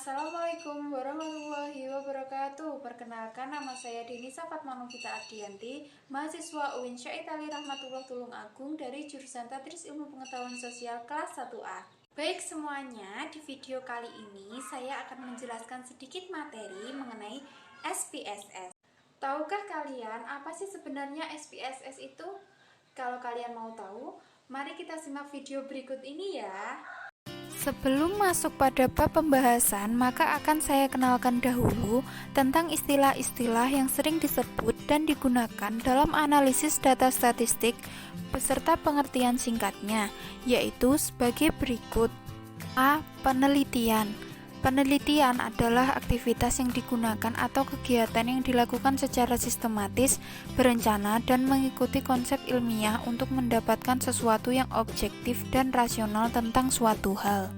Assalamualaikum warahmatullahi wabarakatuh. Perkenalkan, nama saya Denisa Fatmanukita Ardianti, mahasiswa UIN Syaitali Rahmatullah Tulungagung dari jurusan Tadris Ilmu Pengetahuan Sosial kelas 1A. Baik semuanya, di video kali ini saya akan menjelaskan sedikit materi mengenai SPSS. Tahukah kalian apa sih sebenarnya SPSS itu? Kalau kalian mau tahu, mari kita simak video berikut ini ya. Sebelum masuk pada bab pembahasan, maka akan saya kenalkan dahulu tentang istilah-istilah yang sering disebut dan digunakan dalam analisis data statistik beserta pengertian singkatnya, yaitu sebagai berikut. A. Penelitian. Penelitian adalah aktivitas yang digunakan atau kegiatan yang dilakukan secara sistematis, berencana, dan mengikuti konsep ilmiah untuk mendapatkan sesuatu yang objektif dan rasional tentang suatu hal.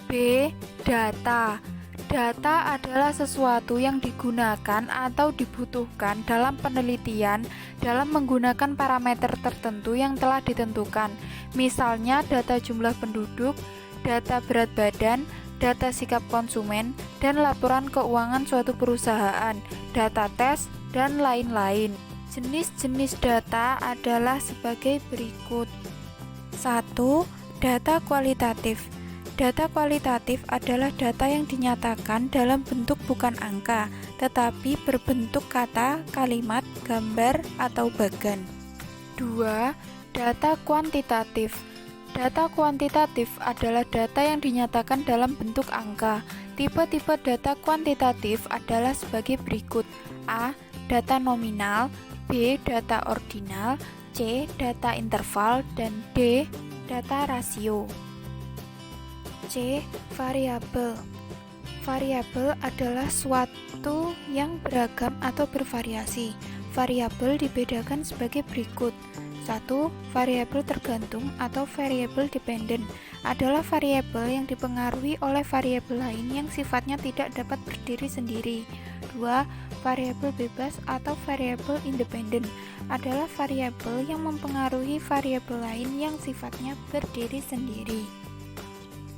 B. Data. Data adalah sesuatu yang digunakan atau dibutuhkan dalam penelitian dalam menggunakan parameter tertentu yang telah ditentukan, misalnya data jumlah penduduk, data berat badan, data sikap konsumen, dan laporan keuangan suatu perusahaan, data tes, dan lain-lain. Jenis-jenis data adalah sebagai berikut. 1. Data kualitatif. Data kualitatif adalah data yang dinyatakan dalam bentuk bukan angka, tetapi berbentuk kata, kalimat, gambar, atau bagan. 2. Data kuantitatif. Data kuantitatif adalah data yang dinyatakan dalam bentuk angka. Tipe-tipe data kuantitatif adalah sebagai berikut. A. Data nominal, B. Data ordinal, C. Data interval, dan D. Data rasio. C. Variabel. Variabel adalah suatu yang beragam atau bervariasi. Variabel dibedakan sebagai berikut. 1. Variabel tergantung atau variabel dependent adalah variabel yang dipengaruhi oleh variabel lain yang sifatnya tidak dapat berdiri sendiri. 2. Variabel bebas atau variabel independen adalah variabel yang mempengaruhi variabel lain yang sifatnya berdiri sendiri.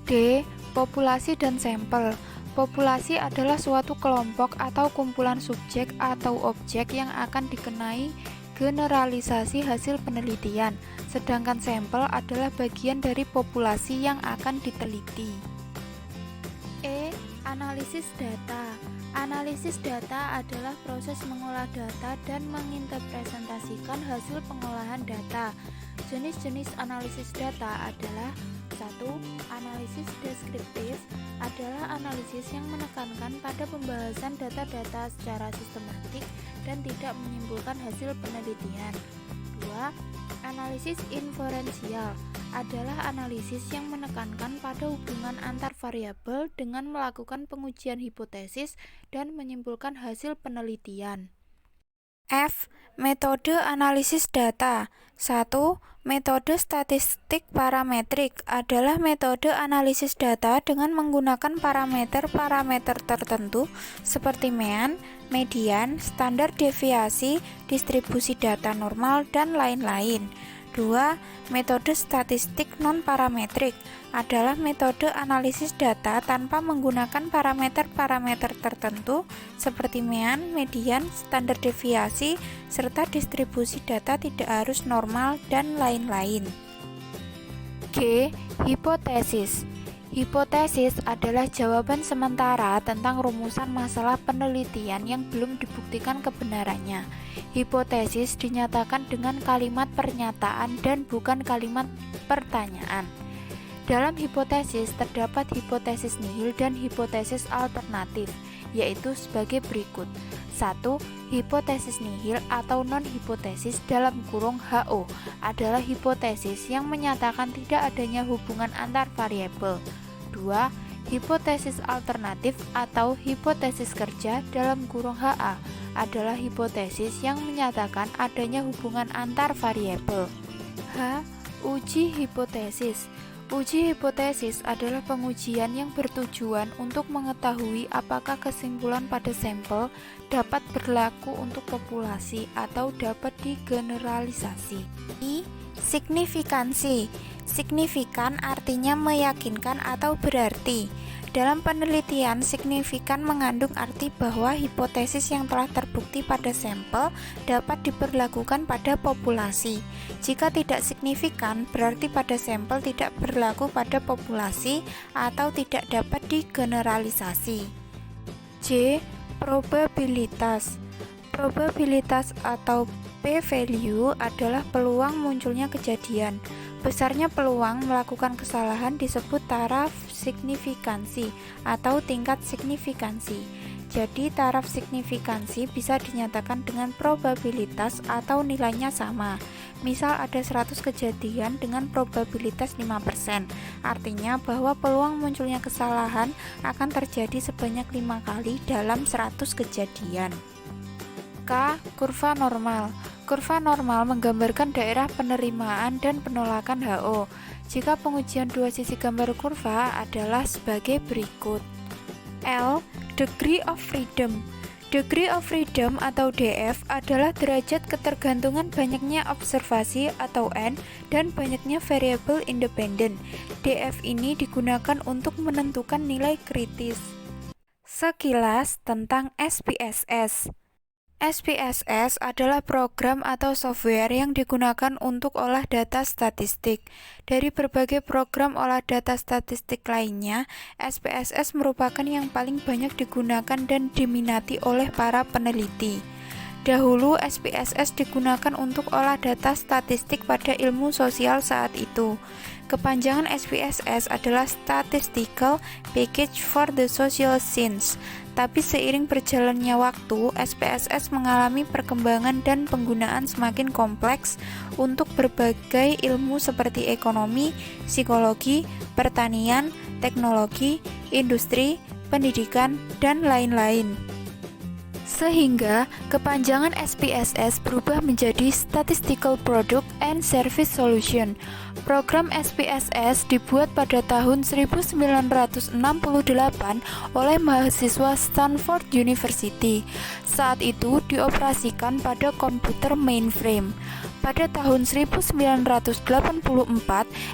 D. Populasi dan sampel. Populasi adalah suatu kelompok atau kumpulan subjek atau objek yang akan dikenai generalisasi hasil penelitian, sedangkan sampel adalah bagian dari populasi yang akan diteliti. E. Analisis data. Analisis data adalah proses mengolah data dan menginterpretasikan hasil pengolahan data. Jenis-jenis analisis data adalah 1. Analisis deskriptif adalah analisis yang menekankan pada pembahasan data-data secara sistematik dan tidak menyimpulkan hasil penelitian. 2. Analisis inferensial adalah analisis yang menekankan pada hubungan antar variabel dengan melakukan pengujian hipotesis dan menyimpulkan hasil penelitian. F. Metode analisis data. 1. Metode statistik parametrik adalah metode analisis data dengan menggunakan parameter-parameter tertentu seperti mean, median, standar deviasi, distribusi data normal, dan lain-lain. 2. Metode statistik non-parametrik adalah metode analisis data tanpa menggunakan parameter-parameter tertentu seperti mean, median, standar deviasi, serta distribusi data tidak harus normal, dan lain-lain. G. Hipotesis. Hipotesis adalah jawaban sementara tentang rumusan masalah penelitian yang belum dibuktikan kebenarannya. Hipotesis dinyatakan dengan kalimat pernyataan dan bukan kalimat pertanyaan. Dalam hipotesis terdapat hipotesis nihil dan hipotesis alternatif, yaitu sebagai berikut. 1. Hipotesis nihil atau non-hipotesis dalam kurung HO adalah hipotesis yang menyatakan tidak adanya hubungan antar variabel. 2. Hipotesis alternatif atau hipotesis kerja dalam kurung HA adalah hipotesis yang menyatakan adanya hubungan antar variabel. H. Uji hipotesis. Uji hipotesis adalah pengujian yang bertujuan untuk mengetahui apakah kesimpulan pada sampel dapat berlaku untuk populasi atau dapat digeneralisasi. I. Signifikansi. Signifikan artinya meyakinkan atau berarti. dalam penelitian, signifikan mengandung arti bahwa hipotesis yang telah terbukti pada sampel dapat diberlakukan pada populasi. Jika tidak signifikan, berarti pada sampel tidak berlaku pada populasi atau tidak dapat digeneralisasi. J. Probabilitas. Probabilitas atau p-value adalah peluang munculnya kejadian. Besarnya peluang melakukan kesalahan disebut taraf signifikansi atau tingkat signifikansi. Jadi taraf signifikansi bisa dinyatakan dengan probabilitas atau nilainya sama. Misal ada 100 kejadian dengan probabilitas 5%. Artinya bahwa peluang munculnya kesalahan akan terjadi sebanyak 5 kali dalam 100 kejadian. K. Kurva normal. Kurva normal menggambarkan daerah penerimaan dan penolakan HO. Jika pengujian dua sisi gambar kurva adalah sebagai berikut. L. Degree of freedom. Degree of freedom atau DF adalah derajat ketergantungan banyaknya observasi atau N dan banyaknya variabel independen. DF ini digunakan untuk menentukan nilai kritis. Sekilas tentang SPSS. SPSS adalah program atau software yang digunakan untuk olah data statistik. Dari berbagai program olah data statistik lainnya, SPSS merupakan yang paling banyak digunakan dan diminati oleh para peneliti. Dahulu, SPSS digunakan untuk olah data statistik pada ilmu sosial saat itu. Kepanjangan SPSS adalah Statistical Package for the Social Science. Tapi seiring berjalannya waktu, SPSS mengalami perkembangan dan penggunaan semakin kompleks untuk berbagai ilmu seperti ekonomi, psikologi, pertanian, teknologi, industri, pendidikan, dan lain-lain. Sehingga kepanjangan SPSS berubah menjadi Statistical Product and Service Solution. Program SPSS dibuat pada tahun 1968 oleh mahasiswa Stanford University. Saat itu dioperasikan pada komputer mainframe. Pada tahun 1984,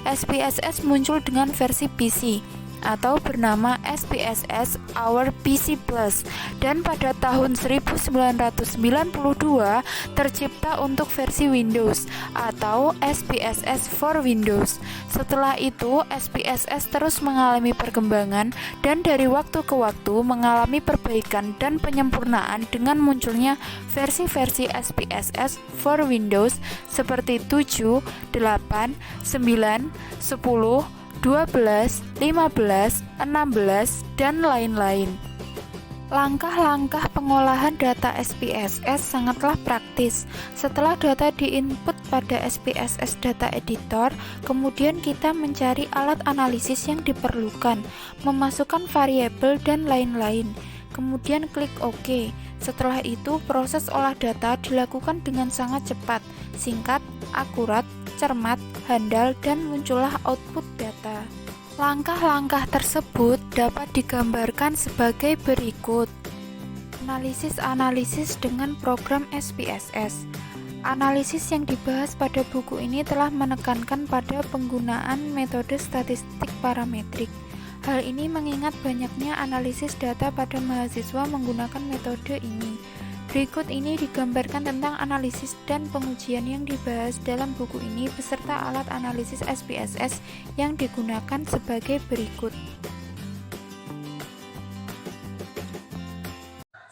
SPSS muncul dengan versi PC atau bernama SPSS Our PC Plus, dan pada tahun 1992 tercipta untuk versi Windows atau SPSS for Windows. Setelah itu SPSS terus mengalami perkembangan dan dari waktu ke waktu mengalami perbaikan dan penyempurnaan dengan munculnya versi-versi SPSS for Windows seperti 7, 8, 9, 10, 12, 15, 16, dan lain-lain. Langkah-langkah pengolahan data SPSS sangatlah praktis. Setelah data diinput pada SPSS Data Editor, kemudian kita mencari alat analisis yang diperlukan, memasukkan variabel dan lain-lain. Kemudian klik OK. Setelah itu, proses olah data dilakukan dengan sangat cepat, singkat, akurat, cermat, handal, dan muncullah output data. Langkah-langkah tersebut dapat digambarkan sebagai berikut. Analisis dengan program SPSS. Analisis yang dibahas pada buku ini telah menekankan pada penggunaan metode statistik parametrik. Hal ini mengingat banyaknya analisis data pada mahasiswa menggunakan metode ini. Berikut ini digambarkan tentang analisis dan pengujian yang dibahas dalam buku ini beserta alat analisis SPSS yang digunakan sebagai berikut.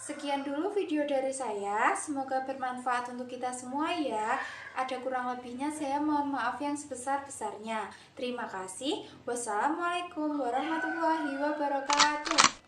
Sekian dulu video dari saya, semoga bermanfaat untuk kita semua ya. Ada kurang lebihnya saya mohon maaf yang sebesar-besarnya. Terima kasih. Wassalamualaikum warahmatullahi wabarakatuh.